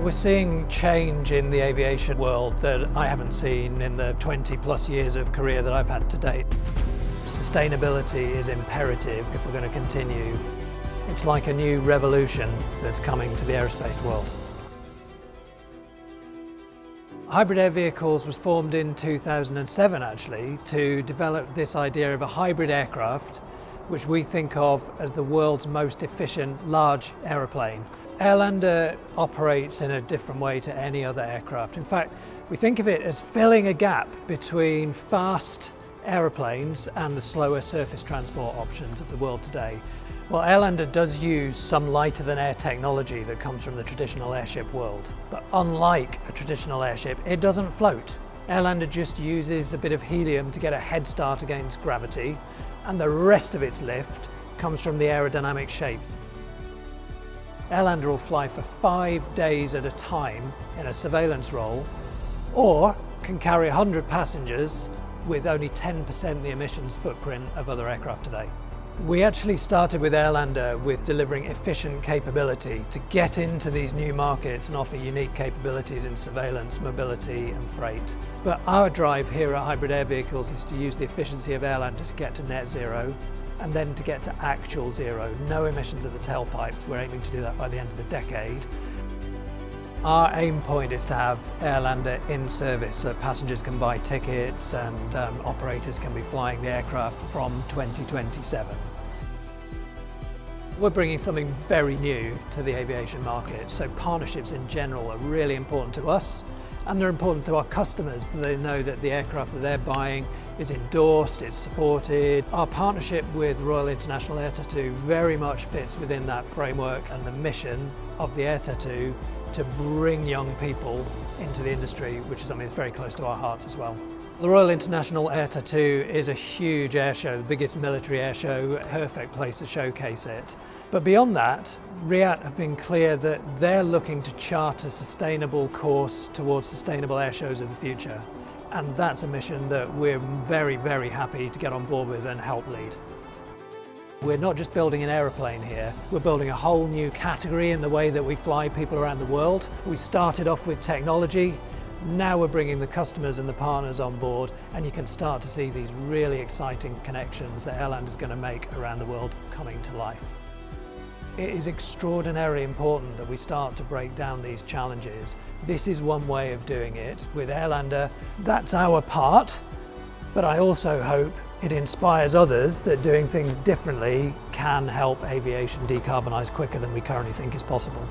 We're seeing change in the aviation world that I haven't seen in the 20 plus years of career that I've had to date. Sustainability is imperative if we're going to continue. It's like a new revolution that's coming to the aerospace world. Hybrid Air Vehicles was formed in 2007 actually to develop this idea of a hybrid aircraft which we think of as the world's most efficient large aeroplane. Airlander operates in a different way to any other aircraft. In fact, we think of it as filling a gap between fast aeroplanes and the slower surface transport options of the world today. Well, Airlander does use some lighter than air technology that comes from the traditional airship world. But unlike a traditional airship, it doesn't float. Airlander just uses a bit of helium to get a head start against gravity, and the rest of its lift comes from the aerodynamic shape. Airlander will fly for 5 days at a time in a surveillance role, or can carry 100 passengers with only 10% the emissions footprint of other aircraft today. We actually started with Airlander with delivering efficient capability to get into these new markets and offer unique capabilities in surveillance, mobility and freight. But our drive here at Hybrid Air Vehicles is to use the efficiency of Airlander to get to net zero and then to get to actual zero, no emissions of the tailpipes. We're aiming to do that by the end of the decade. Our aim point is to have Airlander in service so passengers can buy tickets and operators can be flying the aircraft from 2027. We're bringing something very new to the aviation market, so partnerships in general are really important to us and they're important to our customers so they know that the aircraft that they're buying is endorsed, it's supported. Our partnership with Royal International Air Tattoo very much fits within that framework and the mission of the Air Tattoo to bring young people into the industry, which is something that's very close to our hearts as well. The Royal International Air Tattoo is a huge air show, the biggest military air show, a perfect place to showcase it. But beyond that, RIAT have been clear that they're looking to chart a sustainable course towards sustainable air shows of the future. And that's a mission that we're very, very happy to get on board with and help lead. We're not just building an aeroplane here, we're building a whole new category in the way that we fly people around the world. We started off with technology, now we're bringing the customers and the partners on board, and you can start to see these really exciting connections that Airlander is going to make around the world coming to life. It is extraordinarily important that we start to break down these challenges. This is one way of doing it. With Airlander, that's our part, but I also hope it inspires others that doing things differently can help aviation decarbonise quicker than we currently think is possible.